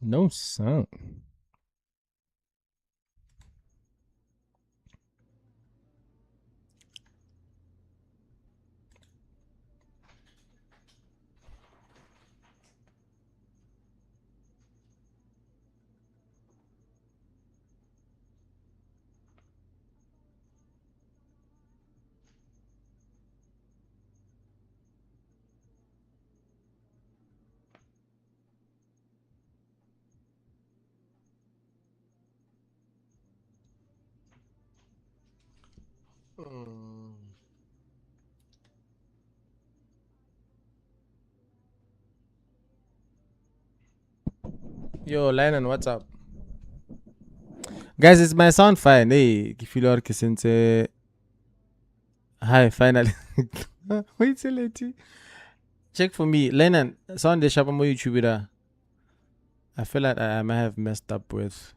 No sound. Yo, Lennon, what's up? Guys, it's my sound fine. Hey, if you like, since hi, finally. Wait till later. Check for me, Lennon. Sound the sharp on my YouTube. I feel like I might have messed up with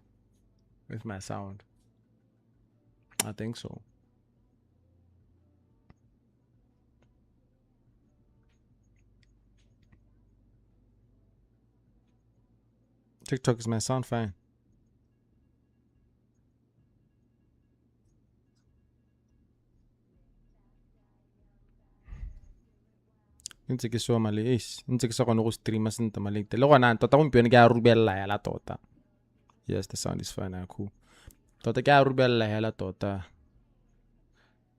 my sound. I think so. TikTok is my sound fine. Ntse ke so male ntse ke sa kgone go streama sentle malete le gona tota gompieno ke a rubella hela tota. Yes, the sound is fine. Cool. Tota ke a rubella hela tota.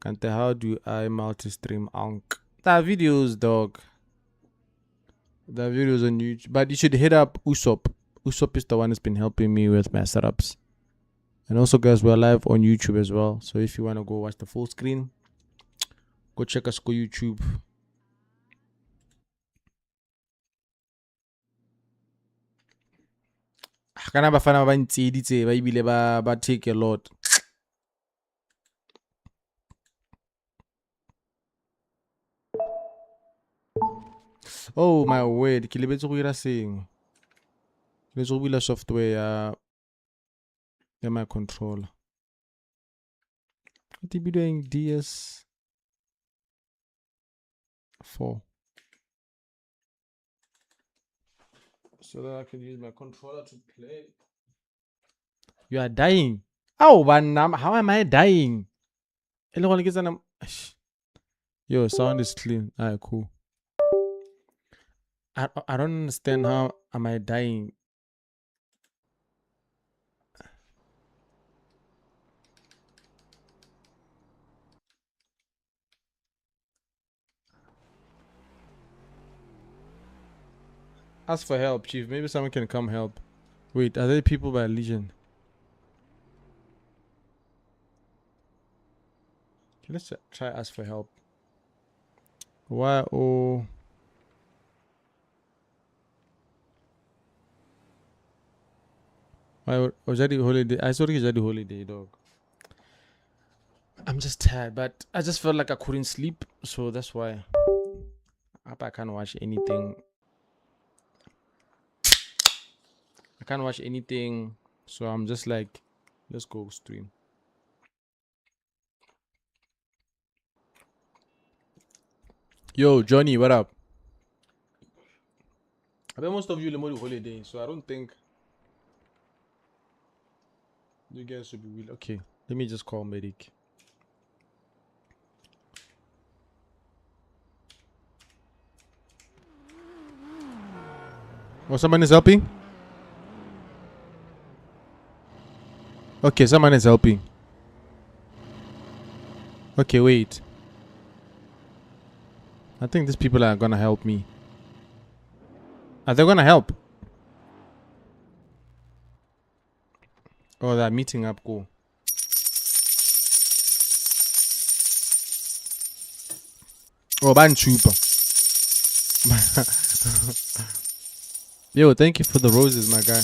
Kante, how do I multi-stream Ankh? There are videos, dog. There are videos on YouTube. But you should hit up Usopp. Usopp is the one that's been helping me with my setups. And also, guys, we're live on YouTube as well. So if you want to go watch the full screen, go check us on YouTube. Kana bafana ba ntseditse ba ibile ba take a lot. Oh my word, ke lebetse go ira seng. Ke lebetse go bula software ya my controller. What are you doing? DS4. So that I can use my controller to play. You are dying. Oh, how am I dying? Yo, sound is clean. Alright, cool. I don't understand how am I dying. Ask for help, Chief. Maybe someone can come help. Wait, are there people by Legion? Okay, let's try ask for help. Why? Oh. Why was that the holiday? I saw it was the holiday, dog. I'm just tired, but I just felt like I couldn't sleep, so that's why. I can't watch anything. I can't watch anything, so I'm just like, let's go stream. Yo, Johnny, what up? I bet most of you on holiday, so I don't think you guys should be willing. Okay, let me just call medic. Oh, someone is helping? Okay, someone is helping. Okay, wait. I think these people are gonna help me. Are they gonna help? Oh, they're meeting up. Cool. Oh, ban chupa. Yo, thank you for the roses, my guy.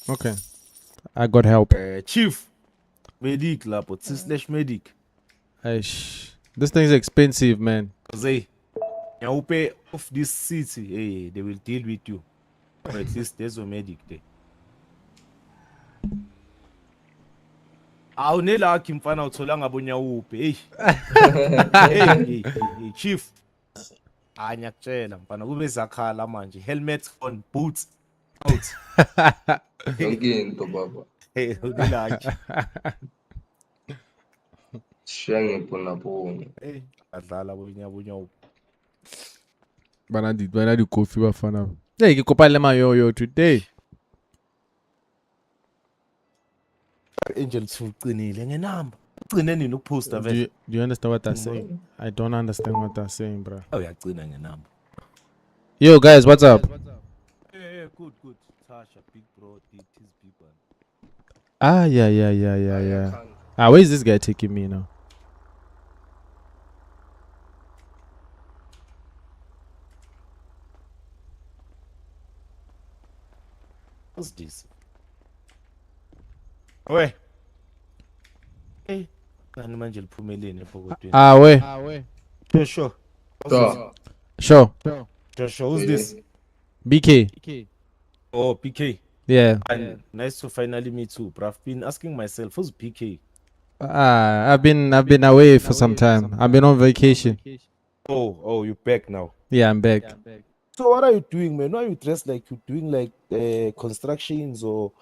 Okay. I got help. Chief. Medic lapo. / medic. Aish. This thing is expensive, man. Say, you pay off this city. Hey, they will deal with you. Or at least there's a medic there. Awunela akimfana uthola ngabonya uphi. Hey. Hey, chief. Ngiyakutshela mfana kube zakhala manje. Helmets on, boots out. Yonke into baba. Hey, unilaki. Sishiya ngephonaphono. Hey, adlala bunya. Bana di coffee bafana. Hey, ke kopa le mayoyo today. Angel ucinile ngenamba. Ugcine nini ukuposta vele? Do you understand what they're saying? I don't understand what they're saying, bro. Uyagcina ngenamba. Yo, guys, what's up? Yeah, good. Tasha, big bro, his big one. Ah, yeah. Ah, where is this guy taking me now? What's this? Where? Hey, kani manje liphumeleni ebhokotweni. Ah, where? Sure. So, Sure. Joshua, who's this? BK. Oh, PK. Yeah. And nice to finally meet you, bro. I've been asking myself, who's PK? Ah, I've been away for some time. I've been on vacation. Oh, you're back now. Yeah, I'm back. So what are you doing, man? Why are you dressed like you're doing like constructions or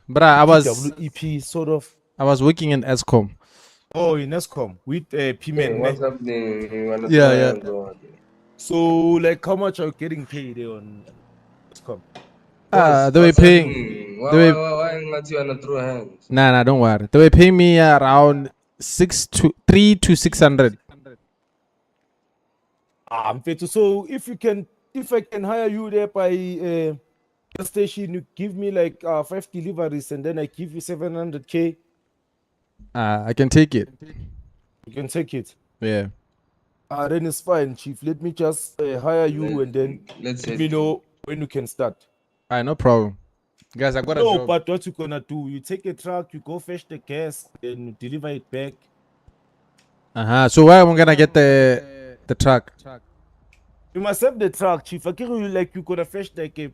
Bruh, I was WEP sort of? I was working in ESCOM. Oh, in ESCOM with hey, P-Man. what's happening? You wanna Yeah, try yeah. and go on? So, like, how much are you getting paid on ESCOM? They were What's paying. happening? They Why not you wanna throw hands? Nah, don't worry. They were paying me around 3 to 600. I'm fit. So if I can hire you there by the station, you give me like 5 deliveries and then I give you 700K. I can take it. You can take it. Yeah. Then it's fine, chief. Let me just hire you and then Let's let me know when you can start. Alright, no problem. Guys, I got a No, job. but what you gonna do? You take a truck, you go fetch the gas, then you deliver it back. So where am I gonna get the truck? You must have the truck, chief. I can like you gonna fetch like a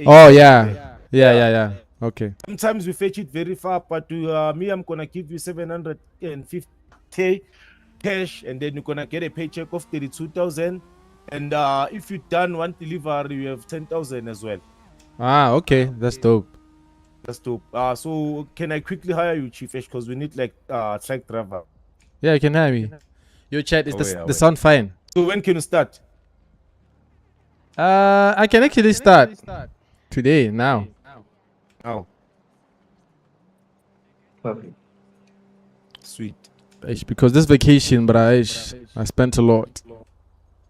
Oh truck yeah. there. Yeah. Okay. Sometimes we fetch it very far, but me, I'm gonna give you 750K cash, and then you're gonna get a paycheck of 32,000. And if you done one delivery, you have 10,000 as well. Okay. That's dope. That's dope. So can I quickly hire you, Chief? Because we need like truck driver. Yeah, you can hear me. Your chat is Away. the sound fine. So when can you start? I can actually start today now. Oh, Perfect. sweet. Because this vacation, bruh, I spent a lot.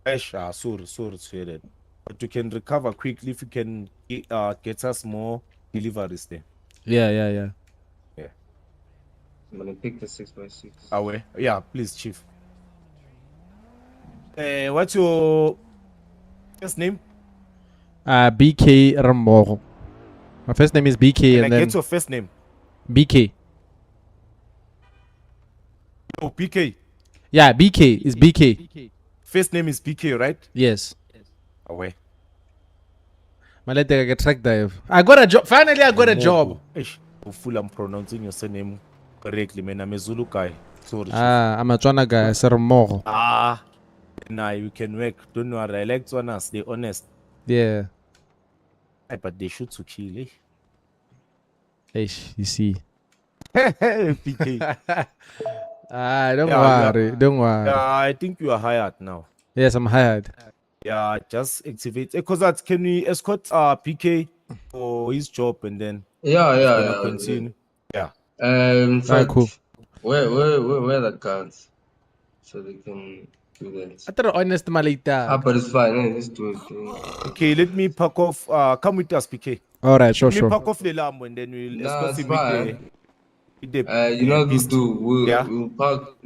Sorry to hear that. But you can recover quickly if you can get us more deliveries there. Yeah. I'm gonna pick the 6x6. Away. Yeah, please, Chief. What's your first name? BK Remmogo. My first name is BK Can and I then get your first name? BK. Oh, PK. Yeah, BK is BK. First name is PK, right? Yes. Away. Malete track dive. I got a job. Finally, I got a job. Hopefully, I'm pronouncing your surname correctly, man. I'm a Zulu guy. Sorry, Chief. I'm a Tswana guy. It's Remmogo. Nah, you can work. Don't worry. I like Tswanas. They're honest. Yeah. But they shoot to kill, eh? You see. PK. Don't worry. Don't worry. I think you are hired now. Yes, I'm hired. Yeah, just activate. Because that can we escort PK for his job and then Yeah. continue. Yeah. In fact, Cool. where the guns so they can do that? I thought honest malita. But it's fine. Let's do it. Okay, let me pack off. Come with us, PK. All right, sure. Let me pack off the lamb and then we'll escort it's him fine. with the You know what we'll beast. do? We'll Yeah. park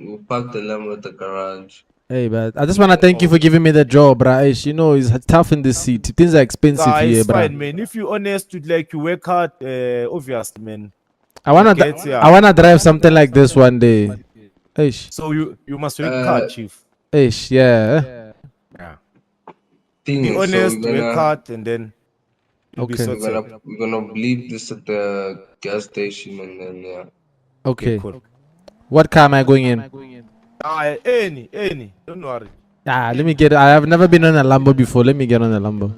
the lamb at the garage. Hey, but I just want to thank you for giving me the job, bruh. You know, it's tough in this city. Things are expensive here, It's fine, bruh. man. If you're honest, you work hard, obviously, man. I wanna drive something like this one day. Ish. So you must work hard, Chief. Ish, yeah. Be honest, work hard, and then you'll be Okay. sorted. We're gonna leave this at the gas station and then Okay. Cool. What car am I going in? Any. Don't worry. Let me get. I have never been on a Lambo before. Let me get on a Lambo.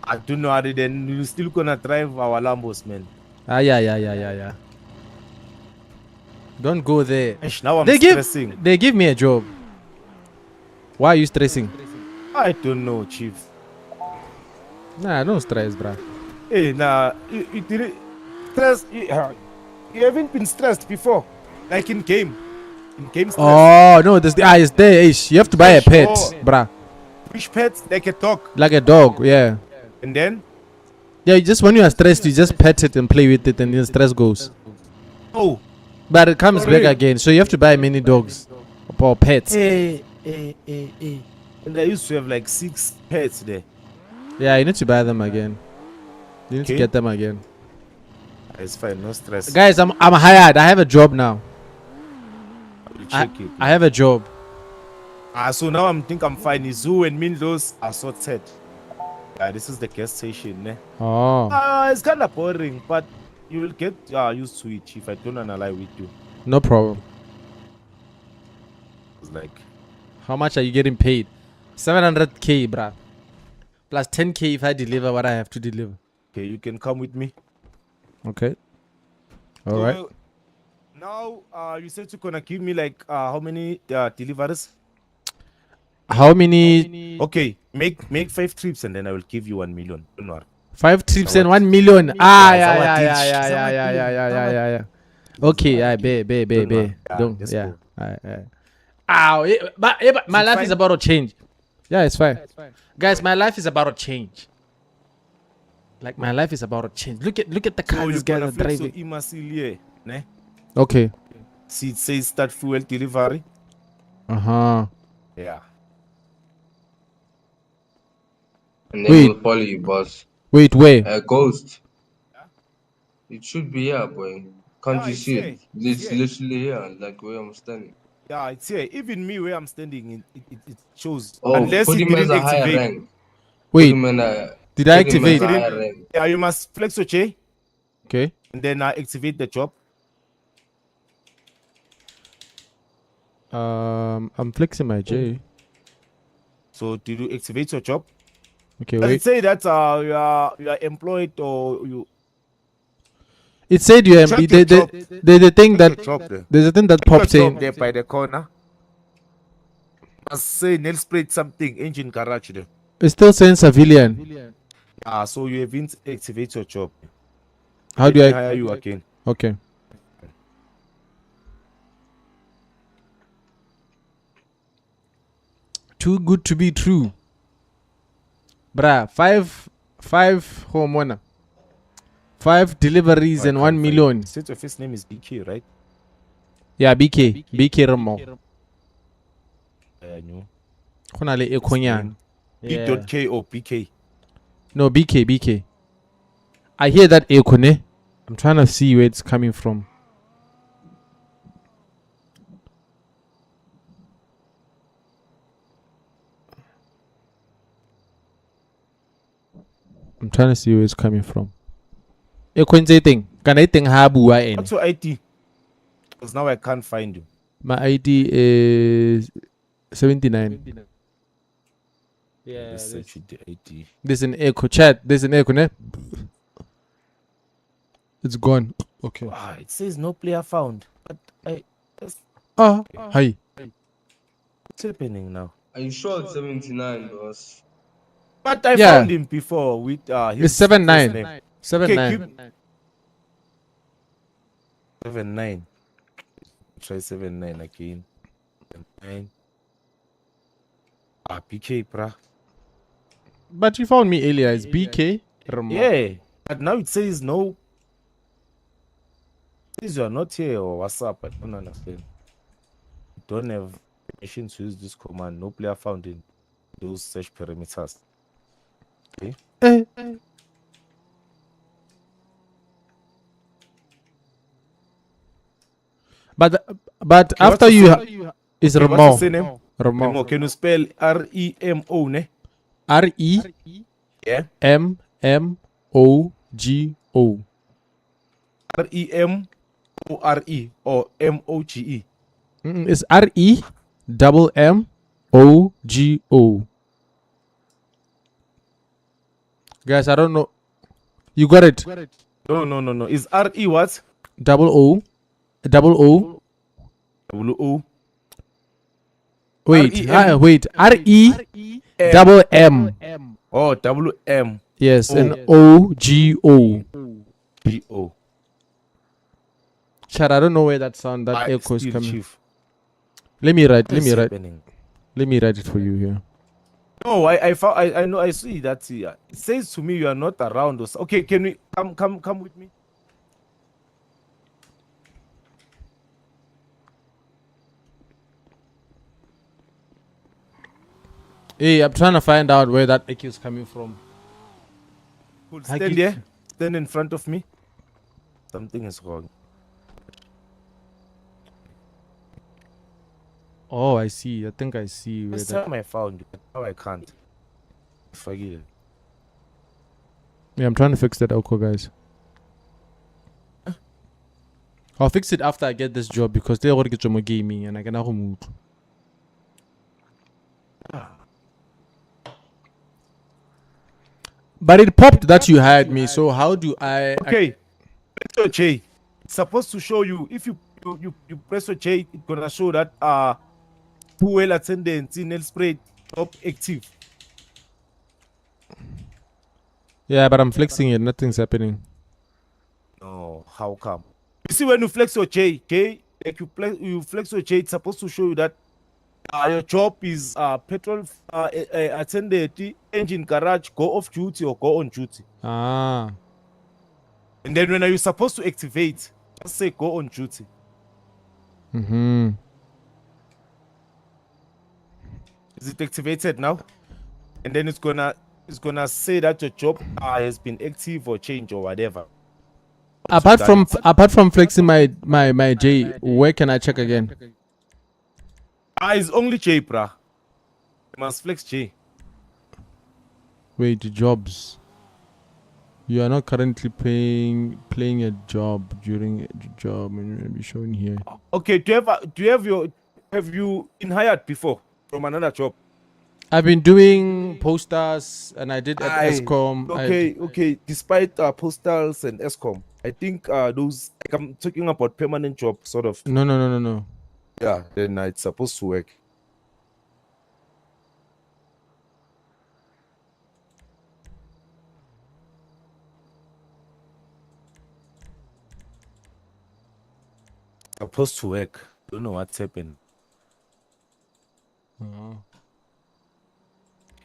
I don't know how to then you still gonna drive our Lambos, man. Yeah. Don't go there. Ish, now I'm They stressing. give me a job. Why are you stressing? I don't know, Chief. Nah, don't stress, bruh. Hey, nah, you didn't stress. You haven't been stressed before, like in game. In game stress. Oh no, it's there. Ish. You have to buy a pet, Oh. bruh. Which pets? Like a dog. Like a dog, yeah. And then? Yeah, you just when you are stressed, you just pet it and play with it, and then stress goes. Oh. But it comes Really? back again. So you have to buy many dogs or pets. Hey. And I used to have like 6 pets there. Yeah, you need to buy them again. You need to Okay. get them again. It's fine, no stress. Guys, I'm hired. I have a job now. I'll check it. I have a job. So now I'm fine. Zoo and Mindos are sorted. Yeah, this is the gas station. Eh? Oh, It's kind of boring, but you will get used to it if I don't analyze with you. no problem. It's like, How much are you getting paid? 700k, bruh. Plus 10k if I deliver what I have to deliver. okay, you can come with me. Okay. All right. So, now, you said you're gonna give me like how many deliveries? How many? Okay, make 5 trips and then I will give you 1 million. Don't worry. 5 trips Zawadi. and 1 million. Yeah, Yeah. Okay, I bet. Yeah, Don't. let's Yeah. go. Alright. Ow, but my life is about to change. Yeah, it's fine. Guys, my life is about to change. Like my life is about to change. Look at the car So these you're guys gonna are flex driving. your Imasilie, ne? Okay. See, it says start fuel delivery. Uh-huh. Yeah. And then Wait. we'll follow you, boss. Wait, where? Ghost. It should be here, boy. Can't Yeah, you it's see here. it? It's It's here. literally here, like where I'm standing. Yeah, it's here. Even me where I'm standing, it shows. Oh, Unless put it him as didn't a higher activate. rank. Wait, Put him in a, did I put him as activate? a higher rank. Yeah, you must flex your chair Okay. and then activate the job. I'm flexing my J. So did you activate your job? Okay, Does it wait. say that you are employed or you It said you check your job? there's a thing that Check your job there. there's a thing that Your pops job in. there by the corner. Must say nail sprayed something engine garage there. It's still saying civilian. So you haven't activate your job. How Let do me I? hire you again? Okay. Too good to be true. Bruh, five homeowner. 5 deliveries and 1 million. Said your first name is BK, right? Yeah, BK Remo. I knew. Khona le ekhonyana. B.K or BK. No, BK. I hear that echo, ne? I'm trying to see where it's coming from. I'm trying to see where it's coming from. Echo thing. Can I think ha bua ene? What's your ID? Because now I can't find you. My ID is 79. Let's search with the ID. There's an echo. Chat. There's an echo, ne? It's gone. Okay. It says no player found. But Hi. what's happening now? Are you sure it's 79, boss? But I Yeah. found him before with his It's 79. first name. 79. 79. Try 79 again. 79. BK, bruh. But you found me earlier. It's BK Remo. Yeah. But now it says no. It says you are not here or what's up? I don't understand. You don't have permission to use this command. No player found in those search parameters. Okay. But Okay, after what's you your is Okay, Remo. what's your surname? Remo. Remo. Can you spell R-E-M-O, ne? Yeah. REMMOGO. R-E-M-O-R-E or M-O-G-E. It's REMMOGE. O-G-O. Guys, I don't know. You got it. No. Is R-E what? Double O. Double O. W-O. Wait. R-E-M. Wait. R-E double M. Oh, W-M. Yes. O. And O-G-O. G-O. Chad, I don't know where that sound, that echo is Still coming. chief. Let me write. Let What's me write. happening? Let me write it for you here. No, I found, I know, I see that here. It says to me you are not around us. Okay, can we come with me? Hey, I'm trying to find out where that echo is coming from. Cool. I Stand get- there. Stand in front of me. Something is wrong. Oh, I see. I think I see where Last that. time I found you, but now I can't. Forget it. Yeah, I'm trying to fix that echo, guys. I'll fix it after I get this job because they already get more gaming and I can now move. But it popped that you hired me, so how do I? Okay. Press J. It's supposed to show you if you press J, it's gonna show that fuel attendance in nail spray top active. Yeah, but I'm flexing it. Nothing's happening. No, how come? You see when you flex your J, okay? Like you flex your J, it's supposed to show you that your job is petrol attendant, engine garage, go off duty or go on duty. Ah. And then when are you supposed to activate? Just say go on duty. Mm-hmm. Is it activated now? And then it's gonna say that your job has been active or changed or whatever. Apart from flexing my J, where can I check again? It's only J, bruh. You must flex J. Wait, jobs. You are not currently playing a job during a job and you'll be shown here. Okay, have you been hired before from another job? I've been doing posters and I did at ESCOM. Okay. Despite postals and ESCOM, I think those, like, I'm talking about permanent job sort of. No. Yeah, then it's supposed to work. Supposed to work. Don't know what's happened. Okay,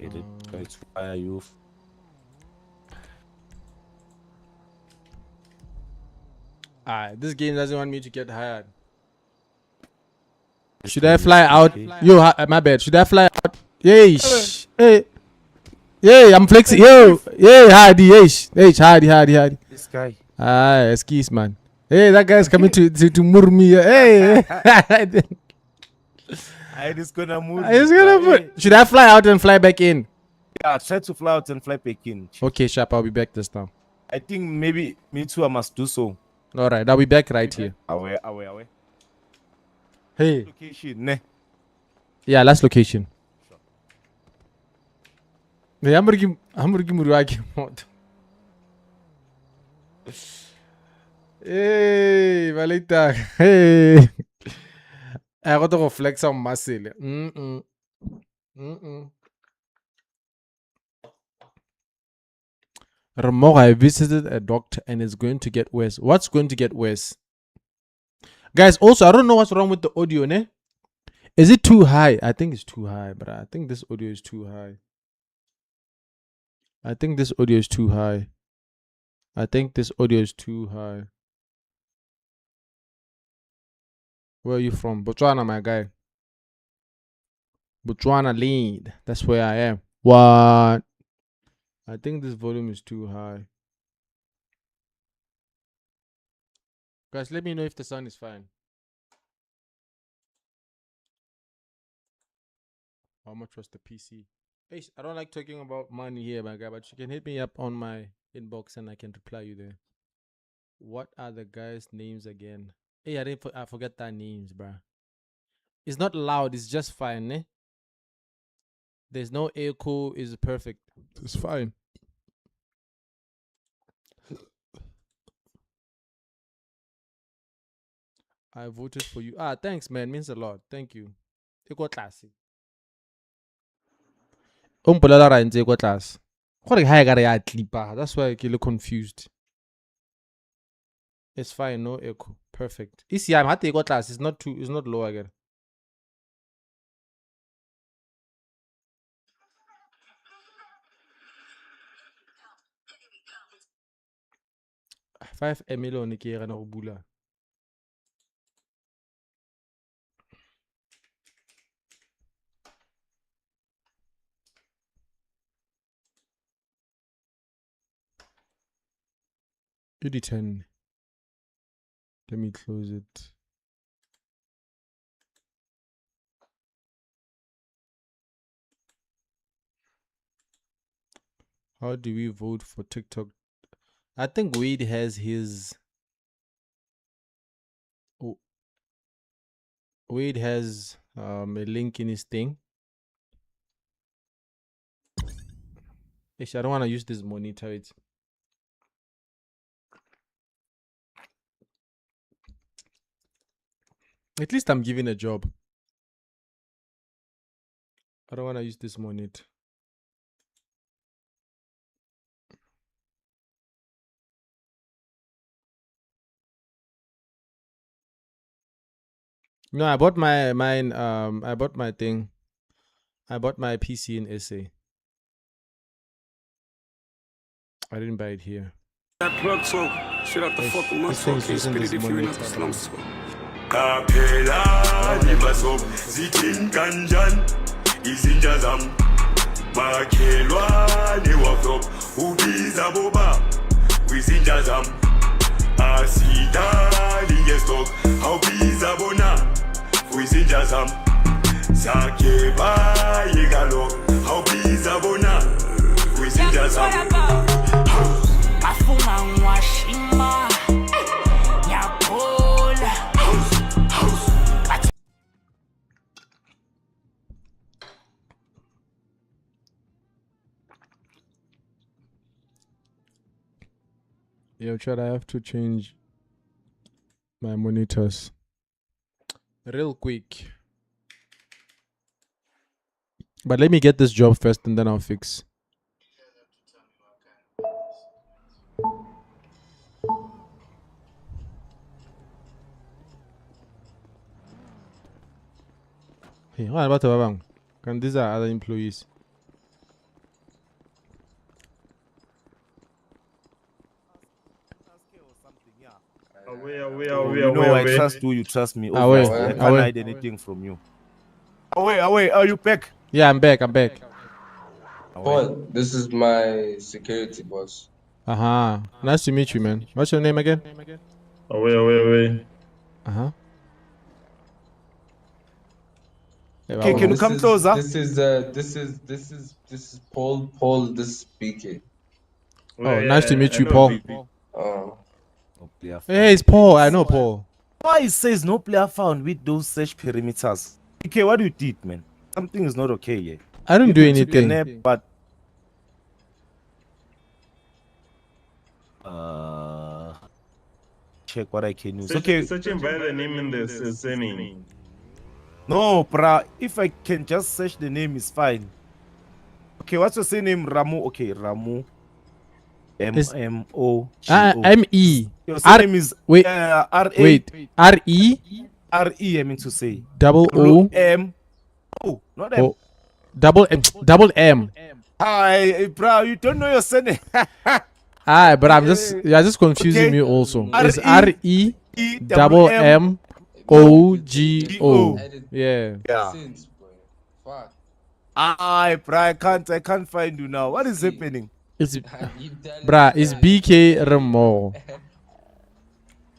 they try to fire you. This game doesn't want me to get hired. Should I fly out? Yo, my bad. Should I fly out? Hey, I'm flexing. Yo, hardy, hardy. This guy. Excuse man. Hey, that guy's coming to mur me. Hey, I just gonna move. Should I fly out and fly back in? Yeah, try to fly out and fly back in. Okay, sharp. I'll be back this time. I think maybe me too. I must do so. All right, I'll be back right here. Away. Hey. Location, ne? Yeah, last location. Hey, I'm working with mod. Hey, Valita. Hey. I got to flex on muscle. Remog, I visited a doctor and it's going to get worse. What's going to get worse? Guys, also, I don't know what's wrong with the audio, ne? Is it too high? I think it's too high, but I think this audio is too high. I think this audio is too high. Where are you from? Botswana, my guy. Botswana lead. That's where I am. What? I think this volume is too high. Guys, let me know if the sound is fine. How much was the PC? Hey, I don't like talking about money here, my guy, but you can hit me up on my inbox and I can reply you there. What are the guys' names again? Hey, I forget their names, bruh. It's not loud, it's just fine, eh? There's no echo. Is perfect. It's fine. I voted for you. Thanks, man. Means a lot. Thank you. Equal class. Umbolela ra ntse equal class. Gore ha e ka re ya clipa. That's why I look confused. It's fine. No echo. Perfect. Isi I'm at equal class. It's not too. It's not low again. Five million ke gana go bula. UD10. Let me close it. How do we vote for TikTok? I think Wade has his. Wade has a link in his thing. Ish, I don't want to use this monitor. At least I'm given a job. I don't want to use this monitor. No, I bought mine. I bought my thing. I bought my PC in SA. I didn't buy it here. That plug talk, shit out the Yes, fucking mud this talk, thing's can't using spit this it if you're in the monitor. slums talk. Kapela zitin kanjan izinja zam makhelwane wafrop ubiza boba kwizinja zam asidali ngestok awubiza bona kwizinja zam sakhe bayekalo awubiza bona kwizinja zam Afunga ngwashima Nyapola Yo, Chad, I have to change my monitors real quick. But let me get this job first and then I'll fix. Hey, what about Babang? And these are other employees. I trust you. You trust me. Away, Obviously, I can't away. hide anything from you. Away. Are you back? Yeah, I'm back. Paul, this is my security boss. Nice to meet you, man. What's your name again? Away. Uh-huh. Okay, can you come closer? This is Paul. Paul, this is BK. Oh, nice to meet you, Paul. Hey, it's Paul. I know Paul. Why it says no player found with those search perimeters? Okay, what you did, man? Something is not okay here. I didn't do People took a anything. nap, but check what I can use. Okay, Searching by the name in the surname. no, bruh. If I can just search the name, is fine. Okay, what's your surname? Ramu. Okay, Ramu. Is- MMO. M-E. Your R- surname is wait, R-A. Wait. R-E R-E, I mean to say. double O M. Oh, not M. O double M. Hi, bro, you don't know your surname. But you're just confusing Okay. me also. R-E It's R-E double M-O-G-O. Yeah. Yeah. Since, boy. Fuck. Aye, bro, I can't find you now. What is happening? It's You tell bruh, me it's that. BK Remo.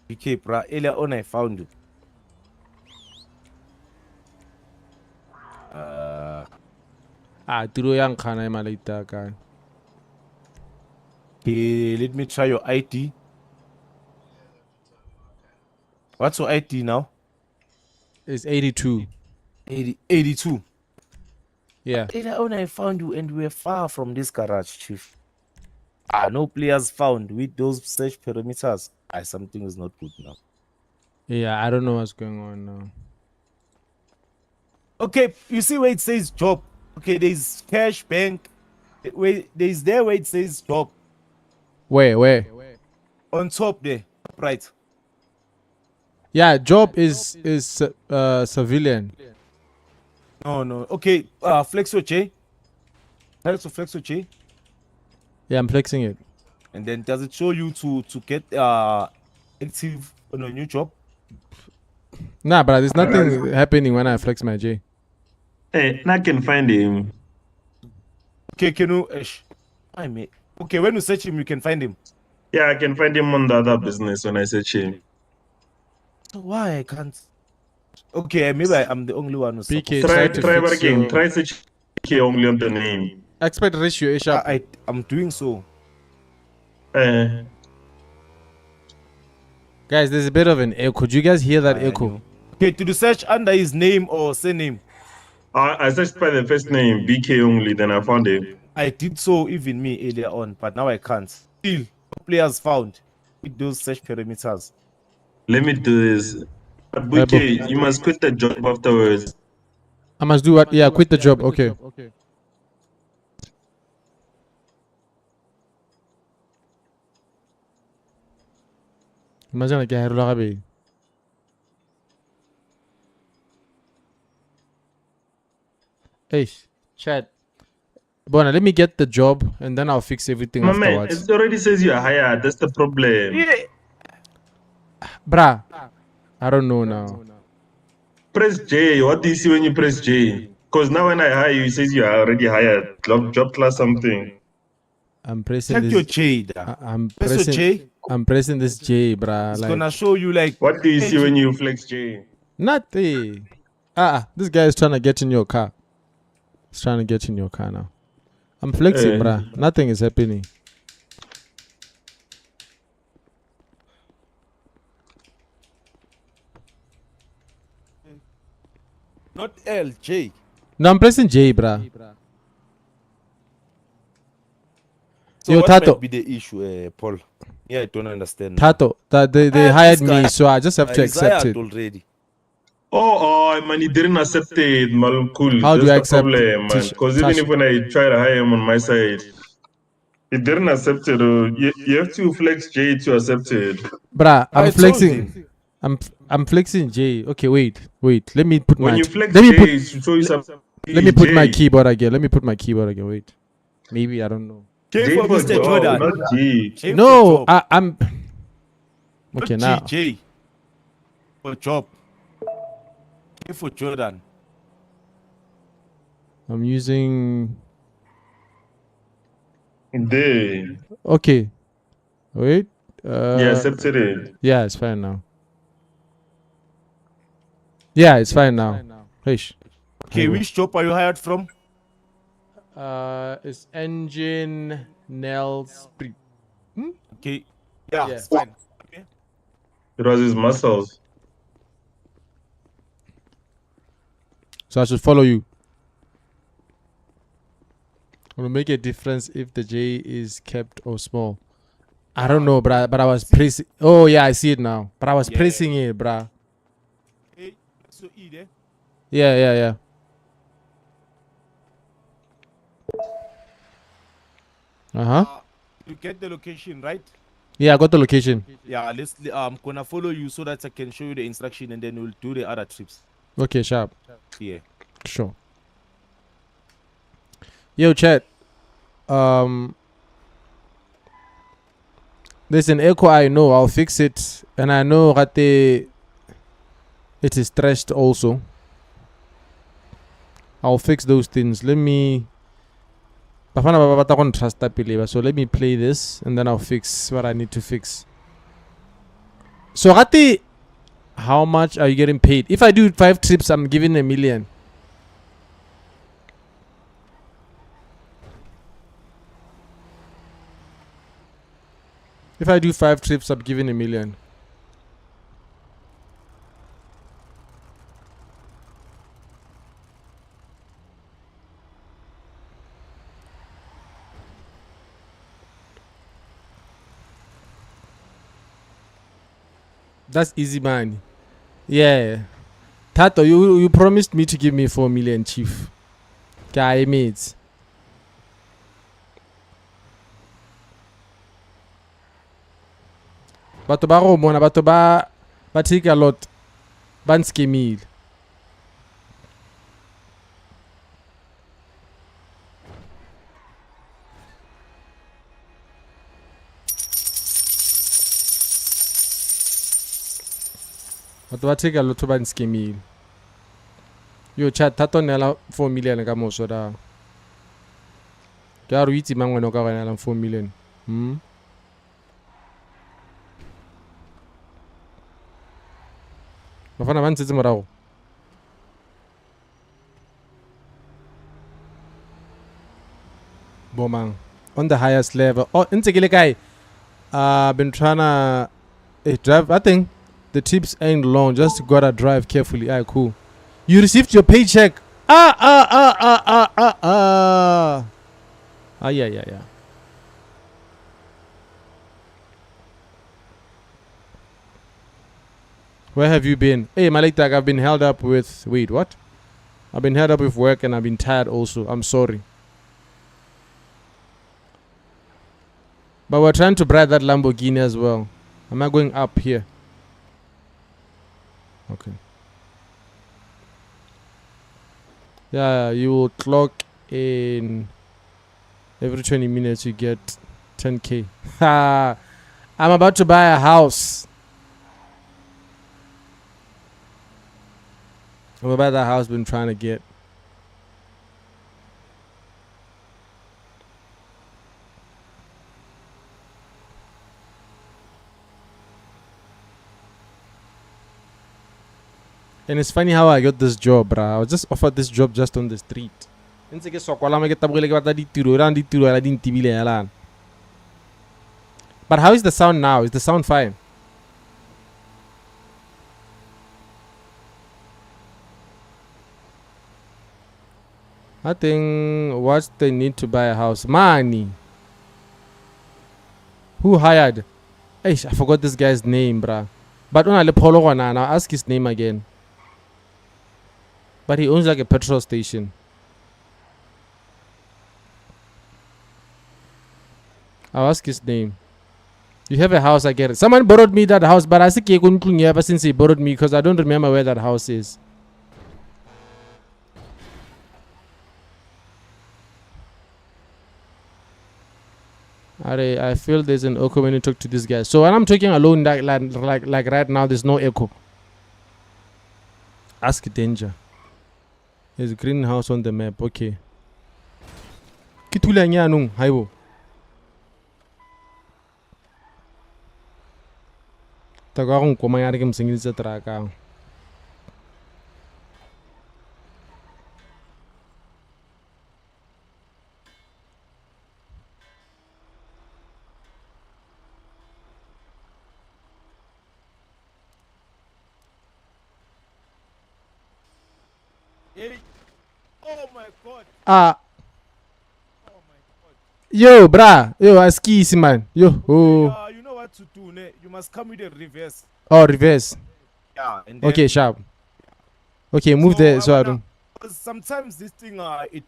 BK, bro, earlier on I found you. Tiro yang kana malita kan. Okay, let me try your ID. What's your ID now? It's 82. 82. Yeah. Later on, I found you, and we were far from this garage, Chief. No players found with those search perimeters. Something is not good now. Yeah, I don't know what's going on now. Okay, you see where it says job. Okay, there's cash bank. Wait, there's there where it says job Where? on top there, right? Yeah, job is civilian. No. Okay, Flexo J. That's a Flexo J. Yeah, I'm flexing it. And then does it show you to get active on a new job? Nah, but there's nothing happening when I flex my J. Hey, I can find him. Okay, can you? I mate. Okay, when you search him, you can find him. Yeah, I can find him on the other business when I search him. So why I can't? Okay, maybe I'm the only one who's PK, supposed try Try to try fix again. your Try search only on the name. aspect ratio is sharp. I'm doing so. Guys, there's a bit of an echo. Could you guys hear that I echo? know. Okay, to the search under his name or surname. I searched by the first name, BK only, then I found him. I did so even me earlier on, but now I can't. Still, no players found with those search perimeters. Let me do this. But BK, you must quit the job afterwards. I must do what? Yeah, quit the job. Okay. Imagine like I Hey, chat. Bona, let me get the job and then I'll fix everything My man, afterwards. it already says you're hired. That's the problem. Bruh, I don't know now. Press J. What do you see when you press J? Because now when I hire you, it says you are already hired. Job class something. I'm pressing Check this. your J there. I'm Press your pressing. J. I'm pressing this J, bruh. It's Like gonna show you like What do you see when you flex J? nothing. This guy is trying to get in your car. He's trying to get in your car now. I'm flexing, bruh. Nothing is happening. not L, J. No, I'm pressing J, bruh. So Yo, what Tato. might be the issue, Paul? Yeah, I don't understand. Tato, that they Ah, hired this guy- me, so I just have to He's accept hired it. already. Oh, man, he didn't accept it, man. Cool. How do That's I the accept problem, man. Tish- Because even Tash? if when I try to hire him on my side, he didn't accept it. You have to flex J to accept it. Bruh, I I'm told flexing. him. I'm flexing J. Okay, wait. Let me put When my you flex let me J, put it should show you some. let me put my J. keyboard again. Wait. Maybe I don't know. J J for for Mr. job, Jordan. not G. J for No, job. I'm Not okay G, now. J for job. J for Jordan. I'm using. There. Okay, wait. Yeah, accepted it. Yeah, it's fine now. Yeah, it's fine now. Hey, Okay, which job are you hired from? it's engine Nels. Okay. Yeah, Yeah. it's fine. Okay. It was his muscles. So I should follow you. Will make a difference if the J is kept or small. I don't know, but I was pressing. Oh yeah, I see it now. But I was Yeah. pressing it, bruh. Okay, so E there. Yeah. You get the location, right? Yeah, I got the location. Yeah, I'm gonna follow you so that I can show you the instruction and then we'll do the other trips. Okay, sharp. Yeah. Sure. Yo, chat. There's an echo I know. I'll fix it. And I know that it is stretched also. I'll fix those things. Let me. So let me play this and then I'll fix what I need to fix. So Rati, how much are you getting paid? If I do 5 trips, I'm giving $1 million. If I do 5 trips, I'm giving $1 million. That's easy money. Yeah. Tato, you promised me to give me 4 million, chief. Guy mates. Batho ba go mona, batho ba take a lot. Ba nskemile. Batho ba take a lot ba nskemile. Yo chat Tato nela 4 million ka moso da. Ke a re itse mang wena o ka go nela 4 million. Bafana ba ntsetse morago. Bomang. On the highest level. Oh, ntse ke le kae? Been trying to drive. I think the tips ain't long. Just gotta drive carefully. Alright, cool. You received your paycheck. Yeah. Where have you been? Hey, Malitak, I've been held up with... Wait, what? I've been held up with work and I've been tired also. I'm sorry. But we're trying to buy that Lamborghini as well. Am I going up here? Okay. Yeah, you will clock in every 20 minutes you get 10k. I'm about to buy a house. I'm about that house been trying to get. And it's funny how I got this job, bruh. I was just offered this job just on the street. But how is the sound now? Is the sound fine? I think what's the need to buy a house? Money. Who hired? Hey, I forgot this guy's name, bruh. But only Polo one, I'll ask his name again. But he owns like a petrol station. I'll ask his name. You have a house, I get it. Someone borrowed me that house, but I think he couldn't ever since he borrowed me because I don't remember where that house is. I feel there's an echo when you talk to this guy. So when I'm talking alone, like right now, there's no echo. Ask Danger. There's a greenhouse on the map. Okay. Kitula nyanung haibo. Taga akong kumayari kam singil sa traka. Hey. Oh my god. Ah. Oh my god. Yo, brah. Yo, askisi man. Yo. Oh. You know what to do, ne? You must come with a reverse. Oh, reverse. Yeah. And then, Okay, sharp. Okay, move there so I don't. Sometimes this thing it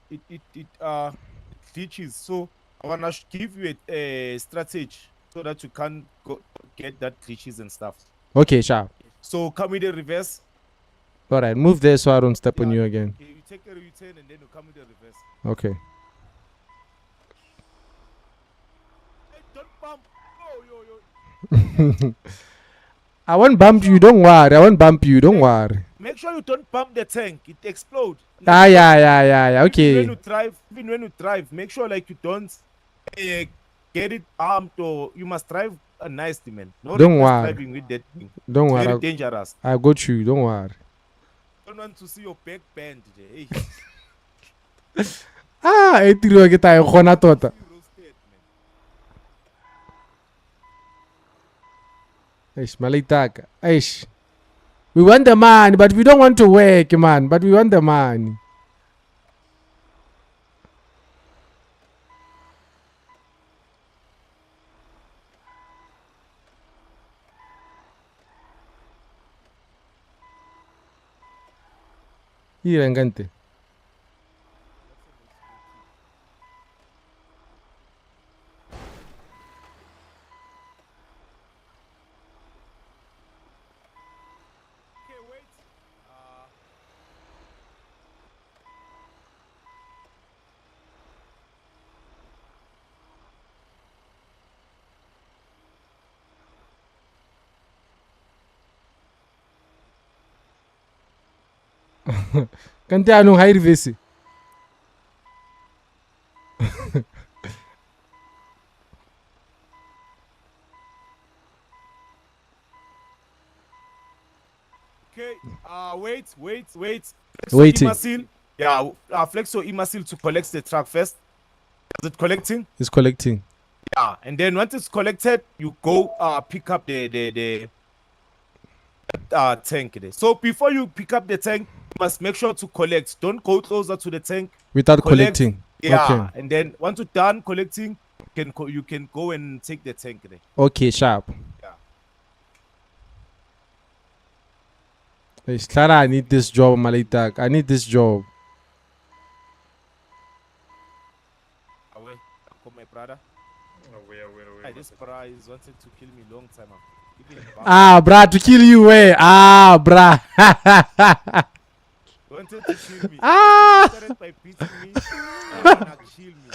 glitches. So I wanna give you a strategy so that you can't get that glitches and stuff. Okay, sharp. So come with a reverse. Alright, move there so I don't step on you again. Okay, you take a U-turn and then you come with a reverse. Okay. Hey, don't bump. Yo. I won't bump you, don't worry. I won't bump you, don't worry. Make sure you don't bump the tank. It explodes. Yeah. Okay. Even when you drive, make sure like you don't get it bumped, or you must drive nicely, man. No Don't worry. driving with that thing. Don't It's worry. very dangerous. I got you, don't worry. Don't want to see your back bend. Hey. E tiro ke tayo gona tota. Roasted, man. Eish, malitaka. Eish. We want the money, but we don't want to work, man. But we want the money. Irangante. Okay, wait. Kanti anong high reverse? Okay. Wait. Waiting. Flexo yeah. Flexo email to collect the truck first. Is it collecting? It's collecting. Yeah. And then once it's collected, you go pick up the tank there. So before you pick up the tank, you must make sure to collect. Don't go closer to the tank. Without Collect. collecting. Yeah. Okay. And then once you're done collecting, you can go and take the tank there. Okay, sharp. Yeah. Hey, Clara, I need this job, Malitak. I need this job. Away. Come, my brother. Hey, this prize wanted to kill me long time ago. Even Ah, brah, to kill you, eh? Ah, brah. wanted to kill me. Ah. He started by beating me. And wanna kill me.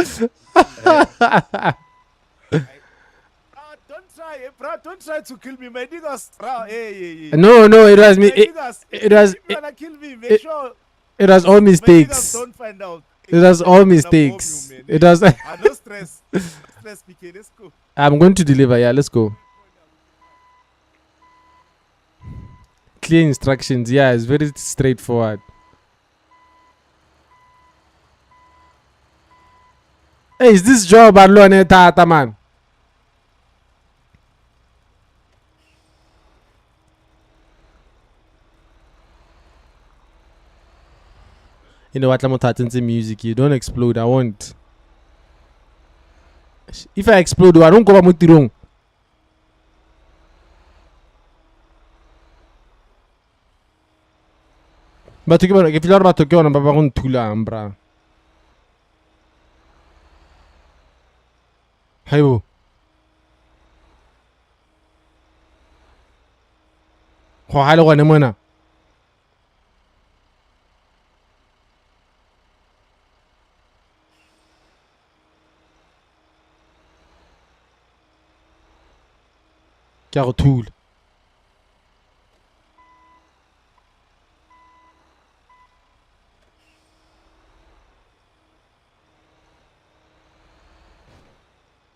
Don't try, bro. Don't try to kill me, my niggas. Bro, hey. No, it was me. My niggas, It was. if you wanna kill me, make sure It was all my niggas mistakes. don't find out. It was all I'm gonna bomb mistakes. you, man. It was. No stress. No stress, PK. Let's go. I'm going to deliver. Yeah, let's go. Clear instructions. Yeah, it's very straightforward. Hey, is this job alone, tata man? You know what? I'm not music. You don't explode. I won't. If I explode, I don't go back to wrong. But if you're about to go on, I'm going to ambra. Hey, boo. Hello, Anemona. Tool.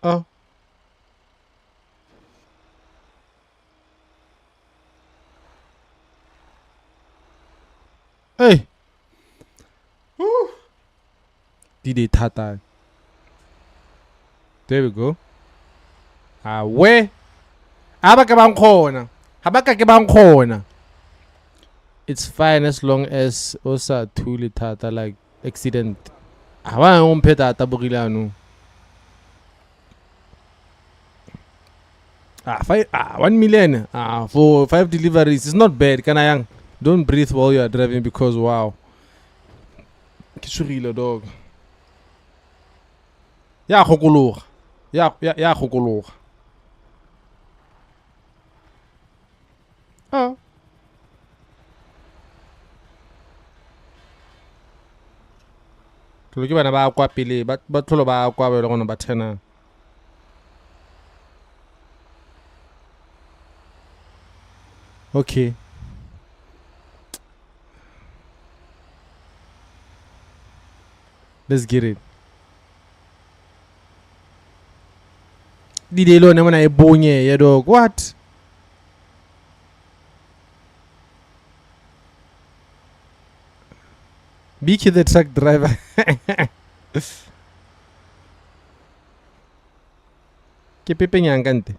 Oh. Hey. Woo. Did tata. There we go. Where? It's fine as long as osa thuli tata like accident. Hawa umphe tata bugilano. 1 million for 5 deliveries. It's not bad. Kanayang. Don't breathe while you are driving because wow. Kisurile dog. Ya khokologa. Ya khokologa. Oh. Tlo ke bana ba kwa pele ba tlholo ba kwa ba le gona ba thena. Okay. Let's get it. Did you know I bonye ya dog? What? Biki the truck driver. Que pepe nyangante.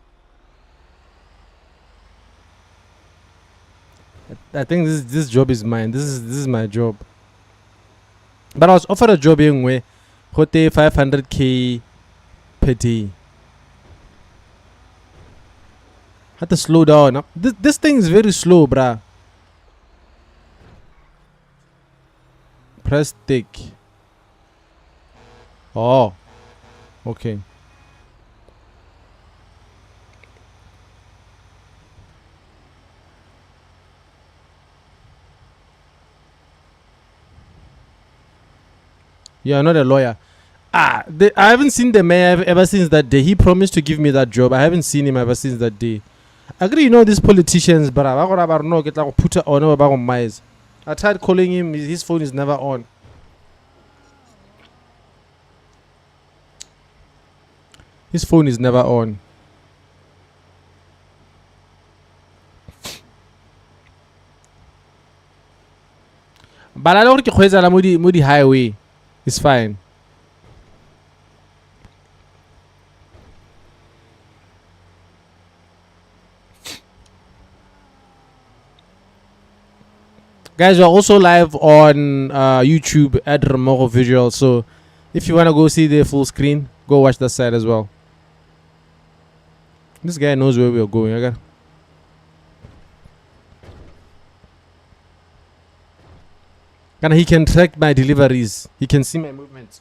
I think this job is mine. This is my job. But I was offered a job in way, hote 500k per day. Had to slow down. This thing is very slow, bruh. Press tick. Oh. Okay. Yeah, not a lawyer. I haven't seen the mayor ever since that day. He promised to give me that job. I haven't seen him ever since that day. I agree, you know these politicians, but I tried calling him. His phone is never on. His phone is never on. But I don't think highway. It's fine. Guys, we're also live on YouTube at remmogovisuals. So if you want to go see the full screen, go watch that side as well. This guy knows where we are going. Okay? And he can track my deliveries. He can see my movements.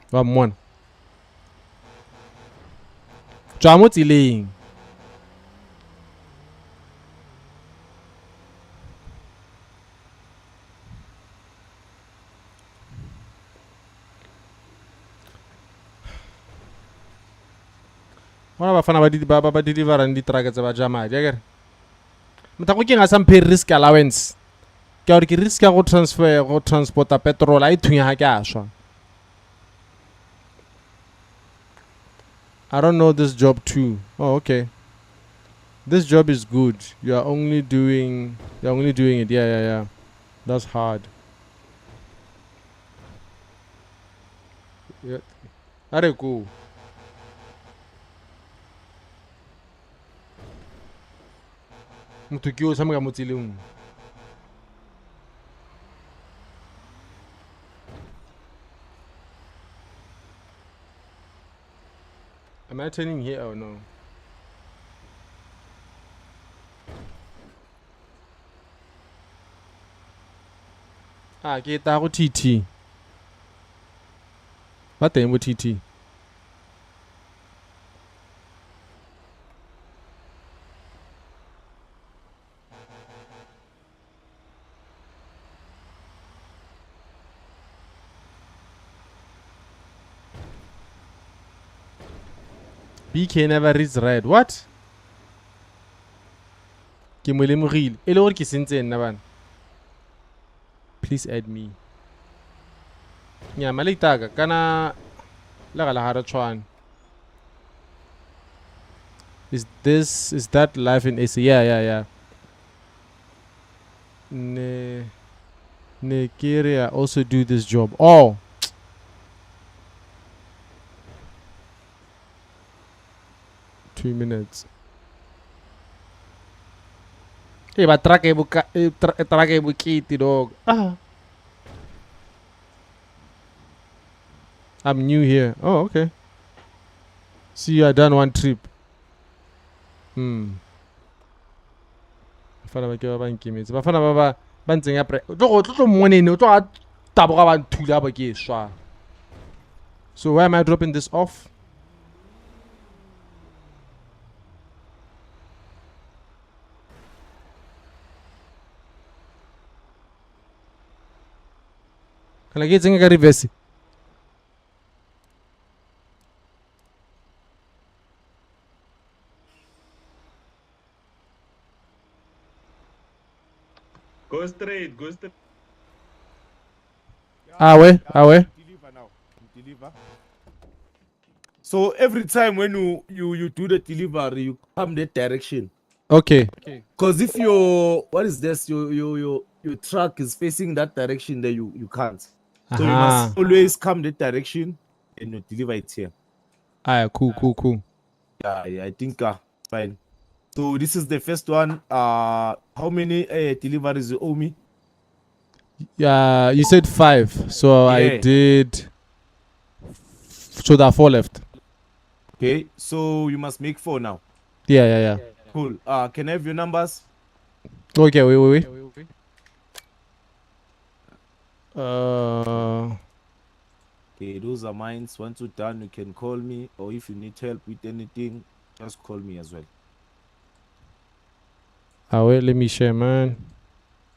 One. What's delaying? Wana bafana ba deliver and di-truck tsa ba jama di akere motako ke nga sa mphe risk allowance ke gore ke risk ya go transfer go transporta petrol a ithunya ha ke a swa. I don't know this job too. Oh, okay. This job is good. You're only doing it. Yeah. That's hard. Yeah. Are cool. Motho ke o tshameka mo tseleng. Am I turning here or no? Ke ta go TT. Ba teng mo TT. BK never reads red. What? Ke mo lemogile. E le gore ke sentse nna bana. Please add me. Nyama le itaga kana la ga la hara tshwana. Is that life in AC? Yeah. Nigeria also do this job. Oh. Two minutes. Hey, but track e bukiti dog. I'm new here. Oh, okay. See, you are done one trip. Bafana ba ke ba nkemetse. Bafana ba ntseng ya pre. Tlo monene, tlo taboga ba nthula ba ke swa. So why am I dropping this off? Can I get a reverse? Go straight. Awe. Deliver now. Deliver. So every time when you do the delivery, you come that direction. Okay. Because if your your truck is facing that direction, then you can't. So you must always come that direction and you deliver it here. Cool. Yeah, I think fine. So this is the first one. How many deliveries you owe me? Yeah, you said 5. So Yeah. I did. So there are 4 left. Okay, so you must make 4 now. Yeah. Cool. Can I have your numbers? Okay, wait. Okay, those are mine. Once you're done, you can call me, or if you need help with anything, just call me as well. wait, let me share, man.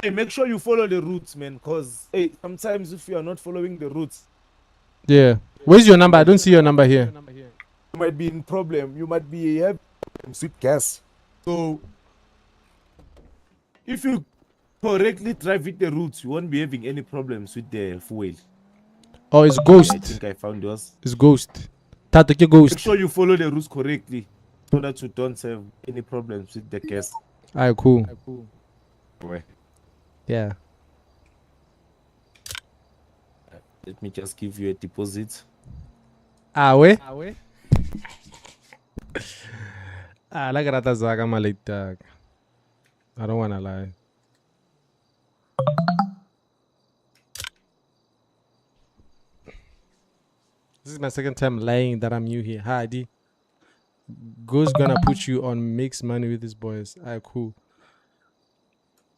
Hey, make sure you follow the routes, man, because hey, sometimes if you are not following the routes, Yeah. Where's your number? I don't see your number here. you might be in problem. You might be having problems with gas. So if you correctly drive with the routes, you won't be having any problems with the fuel. Oh, it's I Ghost. think I found yours. It's Ghost. Tatake Ghost. Make sure you follow the routes correctly so that you don't have any problems with the gas. Alright, cool. Where? Yeah. Let me just give you a deposit. We? Like Rata Zaga Malita. I don't wanna lie. This is my second time lying that I'm new here. Hi, D. Ghost gonna put you on mix money with his boys. Alright, cool.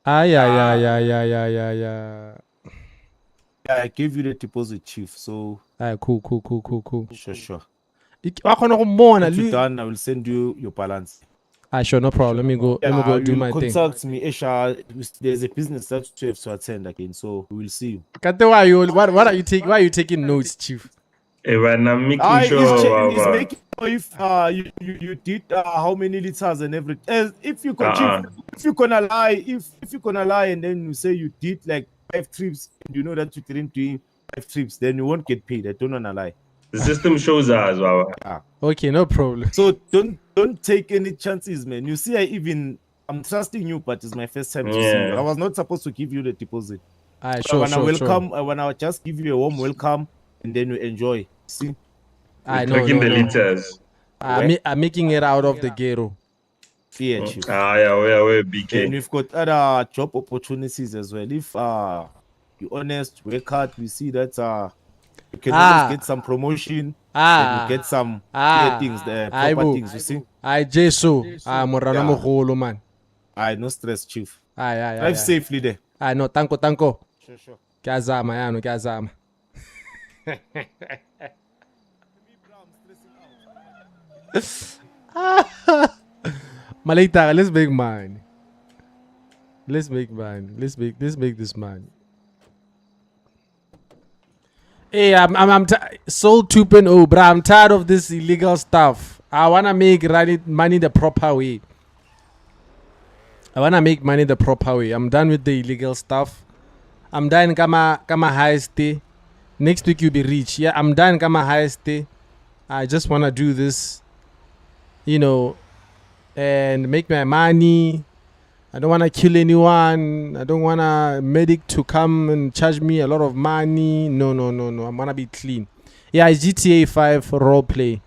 Yeah. Yeah, I gave you the deposit, chief. So Alright, cool. sure. Once Once you're done, I will send you your balance. Sure, no problem. Let me go do you my thing. contact me, Esha. There's a business that you have to attend again, so we will see you. Kate, what are you taking? Why are you taking notes, Chief? When I'm making He's sure. making sure if you did how many liters and everything. If you gonna lie, if you're gonna lie and then you say you did like 5 trips, and you know that you didn't do 5 trips, then you won't get paid. I don't wanna lie. The system shows us, Baba. Okay, no problem. So don't take any chances, man. You see, I'm trusting you, but it's my first time to see you. Yeah. I was not supposed to give you the deposit. Alright, So sure. I wanna just give you a warm welcome and then you enjoy. See? I Tracking the know. liters. I'm making it out of the ghetto. Yeah, chief. Yeah, where And BK. we've got other job opportunities as well. If you're honest, work hard, we see that you can always get some promotion and you get some things there, proper things, you see. Jesu. Morana Yeah. Moholo, man. No stress, chief. Drive Drive safely there. No, tanko. Sure. Kazama. Malita, let's make mine. Let's make this mine. Hey, I'm Soul 2.0, bro. I'm tired of this illegal stuff. I wanna make money the proper way. I'm done with the illegal stuff. I'm done kama highest day. Next week you'll be rich. Yeah, I'm done kama highest day. I just wanna do this, and make my money. I don't wanna kill anyone. I don't want a medic to come and charge me a lot of money. No. I'm gonna be clean. Yeah, it's GTA 5 roleplay.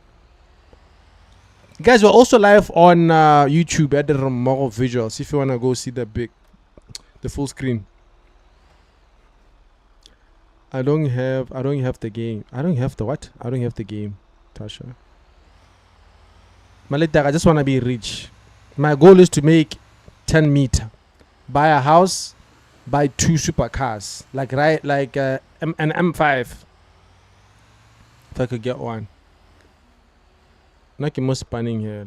Guys, we're also live on YouTube at the remmogovisuals if you wanna go see the full screen. I don't have the game. I don't have the what? I don't have the game, Tasha. Malita, I just wanna be rich. My goal is to make 10 meter, buy a house, buy 2 supercars, an M5. If I could get one. Not most spanning here.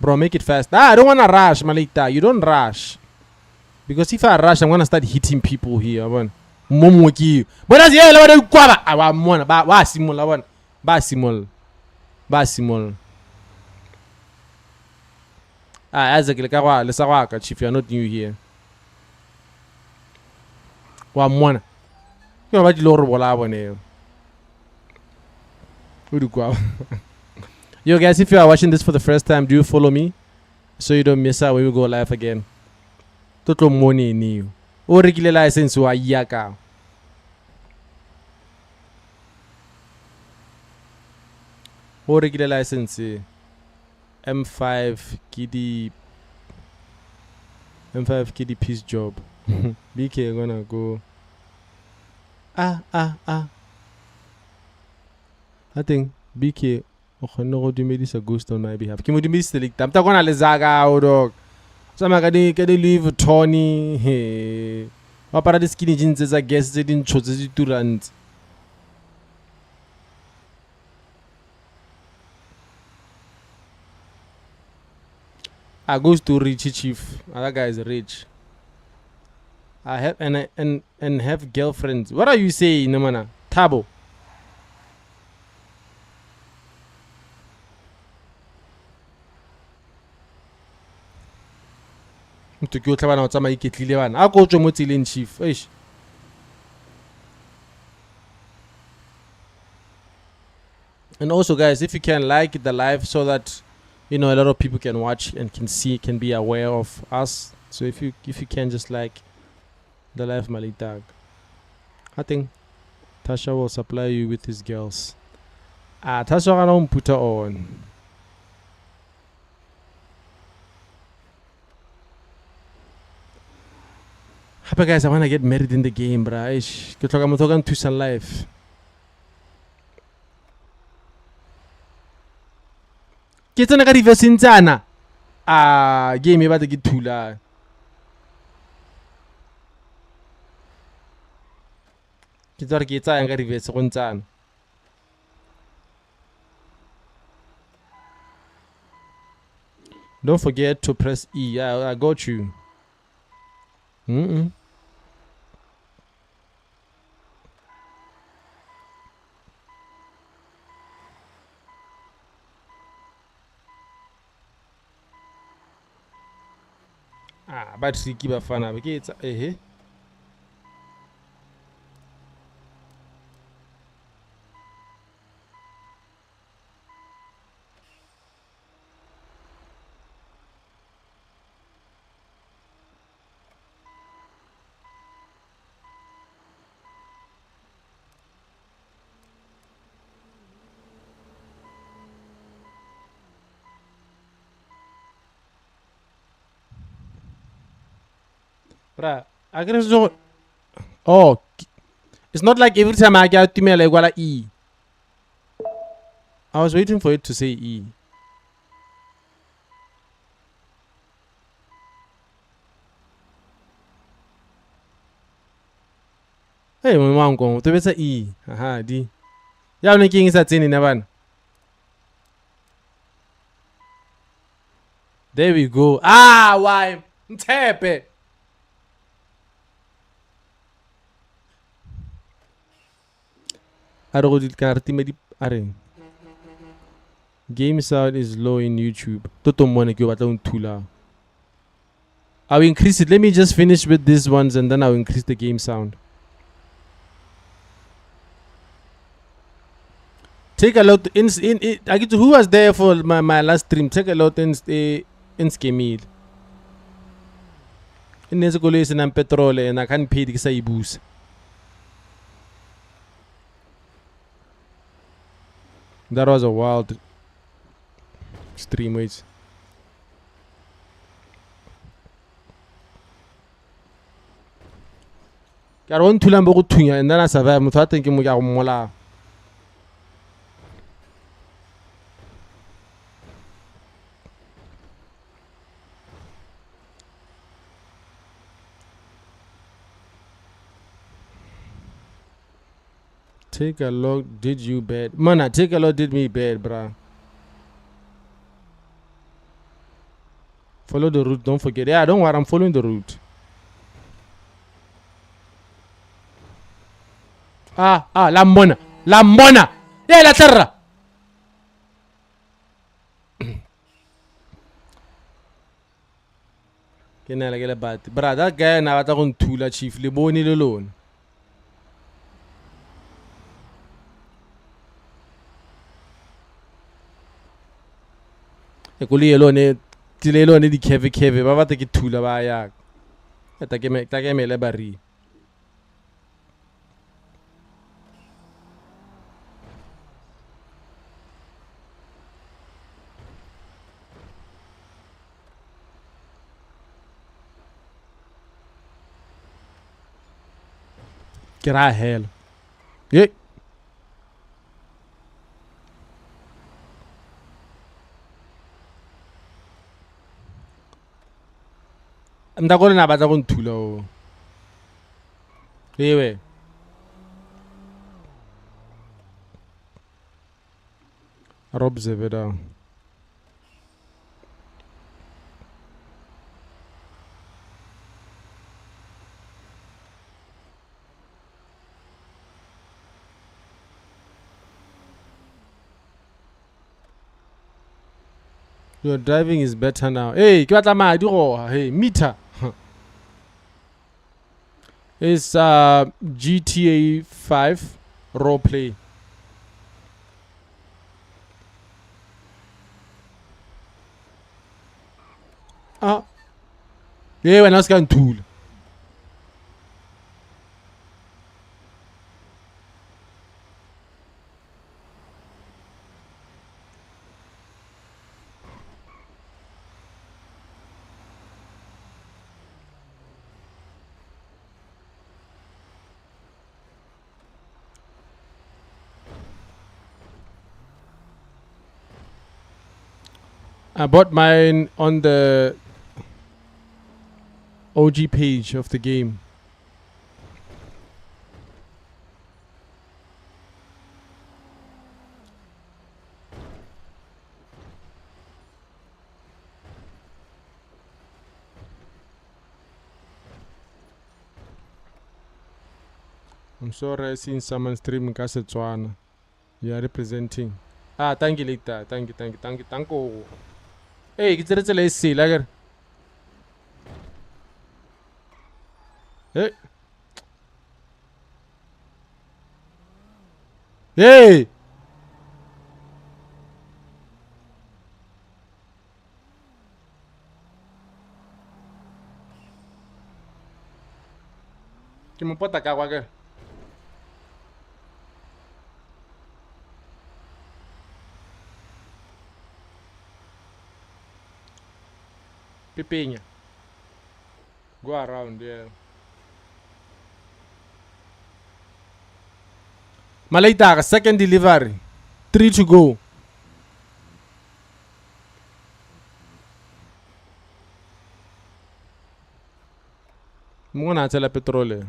Bro, make it fast. I don't wanna rush, Malita. You don't rush. Because if I rush, I'm gonna start hitting people here. Momoki. But that's Basimol. Isaac, if you're not new here. One. You know what Yo guys, if you are watching this for the first time, do follow me so you don't miss out when we go live again. Toto money new. O regular license wa yaka. O regular license M5 Kiddy peace job. BK gonna go. I think BK no go do me this a ghost on my behalf. Can we do me select? I'm talking to Lezaga dog. tsamaya ka di Louis Vuitton he wa para di skinny jeans tsa Guess tse dintsho tse di turang tse. Goes to Richie Chief. That guy is rich. I have and have girlfriends. What are you saying, Namana? Tabo. To go to one sama iketlile bana. A go tswe mo tseleng Chief. Eish. And also guys, if you can like the live so that a lot of people can watch and can be aware of us. So if you can just like the live Malitag. I think Tasha will supply you with his girls. Tasha gonna put her on. Happy guys, I wanna get married in the game, bruh. Ish. Ke tlhoka motho ka nthusa life. Ke tsena ka reverse ntsana. Game e batla ke thula. Ke tsara ke tsaya ka reverse go ntsana. Don't forget to press E. Yeah, I got you. But tricky bafana be ke etsa Bruh, I guess so. Oh, it's not like every time I get email I got E. I was waiting for it to say E. Hey, my mom go. To be say E. Aha, di. Ya o ne ke eng sa tsene na bana. There we go. Why? Mthepe. Game sound is low in YouTube. I'll increase it. Let me just finish with these ones and then I'll increase the game sound. Take a lot who was there for my last stream? Take a lot in Skemil. In Nezagolese and petrol and I can't pay the Saibus. That was a wild stream, wait. I want to learn about Tunya and then I survive. I'm thinking we are mola. Take a look, did you bad? Mana, take a look, did me bad, bruh. Follow the route, don't forget. Yeah, don't worry, I'm following the route. Lambona. Lambona! Yeah, la terra! Kenala get a bat. Bruh, that guy now at on Tula Chief, Liboni alone. Ekuli alone, Tilelo di keve, Baba take it Tula by yak. Take me lebari. Get out of hell. Yeah. nta go na batla go nthula o ewe Rob Zeveda. Your driving is better now. Hey, ke batla madi go. Hey, meter. It's GTA 5 role play. Ah. Yeah, when I was going tool. I bought mine on the OG page of the game. I'm sorry I seen someone streaming ka Setswana. You are representing. Ah, thank you later. Thank you. Hey, get the let's see like Hey. Hey. Ke mo pota ka kwa ke. Pipenya. Go around, yeah. Malaita, second delivery. 3 to go. Mona tela petrole.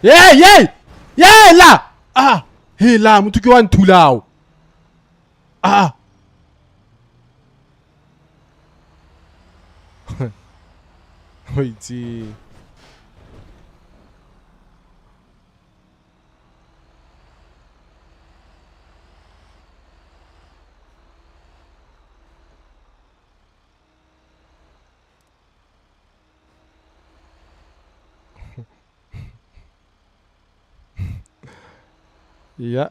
Yeah! Yeah, la! Ah! Hey, la, mtu ki wan tulao. Ah! Hoiti. Yeah.